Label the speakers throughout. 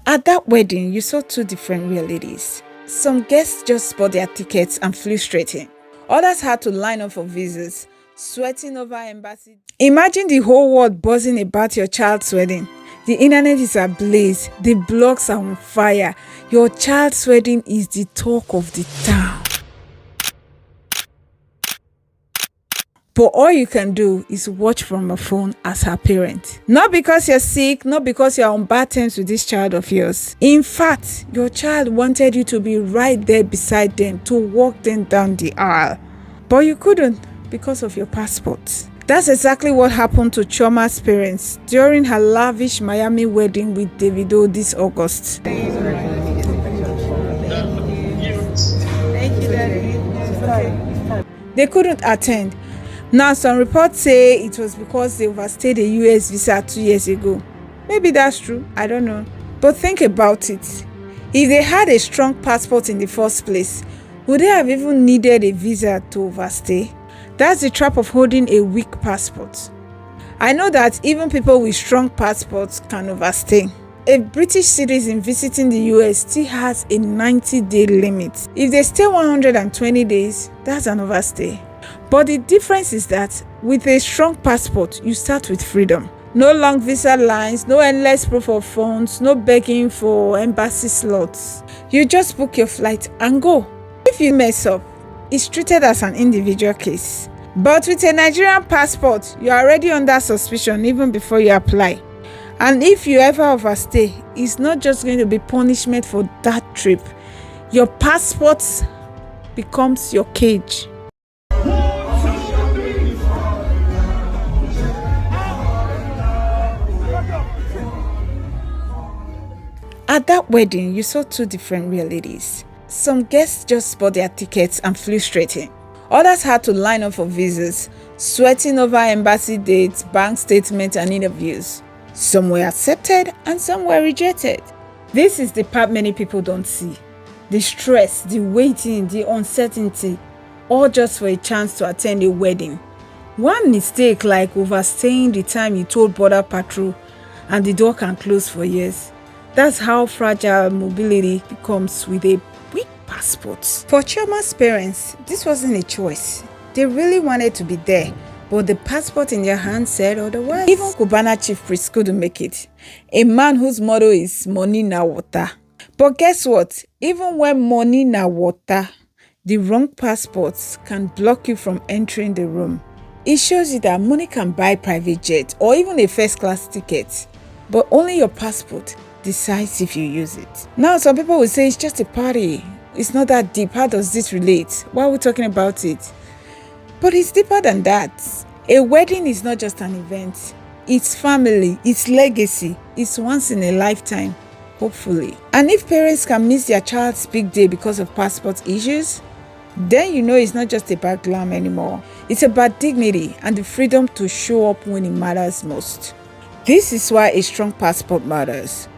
Speaker 1: At that wedding, you saw two different realities. Some guests just bought their tickets and flew straight in. Others had to line up for visas, sweating over embassy. Imagine the whole world buzzing about your child's wedding. The internet is ablaze, the blogs are on fire. Your child's wedding is the talk of the town. But all you can do is watch from a phone as her parent. Not because you're sick, not because you're on bad terms with this child of yours. In fact, your child wanted you to be right there beside them to walk them down the aisle. But you couldn't because of your passport. That's exactly what happened to Chioma's parents during her lavish Miami wedding with Davido this August.
Speaker 2: Thank you, Daddy.
Speaker 1: They couldn't attend. Now, some reports say it was because they overstayed a US visa 2 years ago. Maybe that's true, I don't know. But think about it. If they had a strong passport in the first place, would they have even needed a visa to overstay? That's the trap of holding a weak passport. I know that even people with strong passports can overstay. A British citizen visiting the US still has a 90-day limit. If they stay 120 days, that's an overstay. But the difference is that with a strong passport, you start with freedom. No long visa lines, no endless proof of funds, no begging for embassy slots. You just book your flight and go. If you mess up, it's treated as an individual case. But with a Nigerian passport, you are already under suspicion even before you apply. And if you ever overstay, it's not just going to be punishment for that trip. Your passport becomes your cage. At that wedding, you saw two different realities. Some guests just bought their tickets and flew straight in. Others had to line up for visas, sweating over embassy dates, bank statements, and interviews. Some were accepted and some were rejected. This is the part many people don't see. The stress, the waiting, the uncertainty, all just for a chance to attend a wedding. One mistake like overstaying the time you told Border Patrol and the door can close for years. That's how fragile mobility becomes with a weak passport. For Chioma's parents, this wasn't a choice. They really wanted to be there, but the passport in their hand said otherwise. Even Cubana Chief Priest couldn't make it. A man whose motto is money na water. But guess what? Even when money na water, the wrong passports can block you from entering the room. It shows you that money can buy private jet or even a first class ticket, but only your passport decides if you use it. Now, some people will say it's just a party. It's not that deep. How does this relate? Why are we talking about it? But it's deeper than that. A wedding is not just an event. It's family, it's legacy, it's once in a lifetime, hopefully. And if parents can miss their child's big day because of passport issues, then you know it's not just about glam anymore. It's about dignity and the freedom to show up when it matters most. This is why a strong passport matters.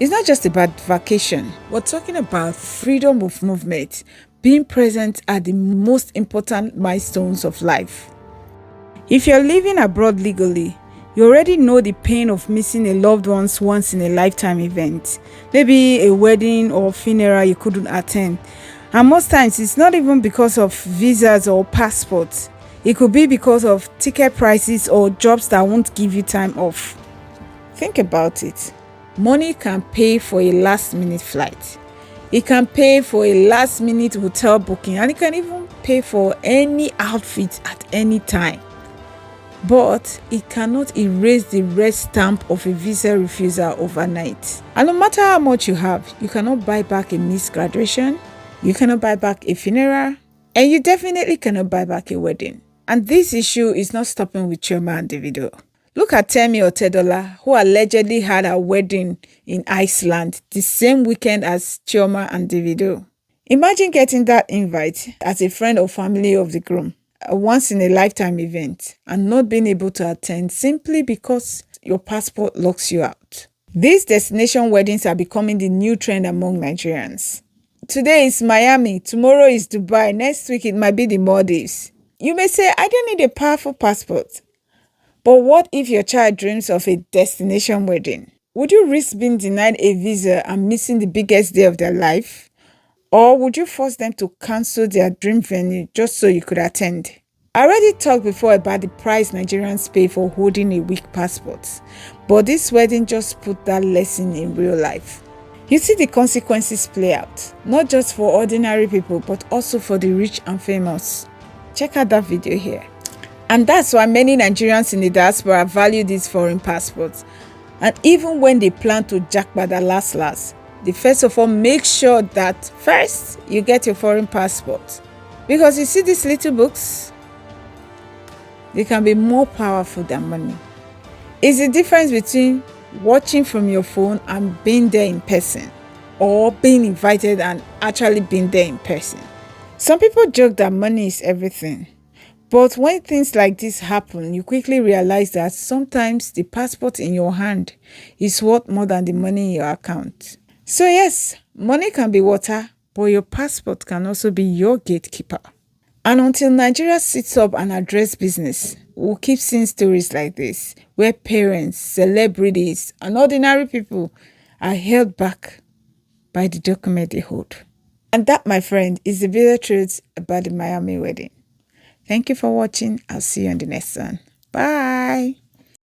Speaker 1: It's not just about vacation. We're talking about freedom of movement, being present at the most important milestones of life. If you're living abroad legally, you already know the pain of missing a loved one's once in a lifetime event. Maybe a wedding or funeral you couldn't attend. And most times it's not even because of visas or passports. It could be because of ticket prices or jobs that won't give you time off. Think about it. Money can pay for a last-minute flight. It can pay for a last-minute hotel booking, and it can even pay for any outfit at any time. But it cannot erase the red stamp of a visa refusal overnight. And no matter how much you have, you cannot buy back a missed graduation, you cannot buy back a funeral, and you definitely cannot buy back a wedding. And this issue is not stopping with Chioma and Davido. Look at Temi Otedola, who allegedly had a wedding in Iceland the same weekend as Chioma and Davido. Imagine getting that invite as a friend or family of the groom, a once-in-a-lifetime event, and not being able to attend simply because your passport locks you out. These destination weddings are becoming the new trend among Nigerians. Today is Miami, tomorrow is Dubai, next week it might be the Maldives. You may say, I don't need a powerful passport. But what if your child dreams of a destination wedding? Would you risk being denied a visa and missing the biggest day of their life? Or would you force them to cancel their dream venue just so you could attend? I already talked before about the price Nigerians pay for holding a weak passport, but this wedding just put that lesson in real life. You see the consequences play out, not just for ordinary people, but also for the rich and famous. Check out that video here. And that's why many Nigerians in the diaspora value these foreign passports. And even when they plan to jackpot the last, they first of all make sure that first you get your foreign passport. Because you see these little books, they can be more powerful than money. It's the difference between watching from your phone and being there in person, or being invited and actually being there in person. Some people joke that money is everything. But when things like this happen, you quickly realize that sometimes the passport in your hand is worth more than the money in your account. So yes, money can be water, but your passport can also be your gatekeeper. And until Nigeria sits up and address business, we'll keep seeing stories like this, where parents, celebrities, and ordinary people are held back by the document they hold. And that, my friend, is the bitter truth about the Miami wedding. Thank you for watching. I'll see you on the next one. Bye.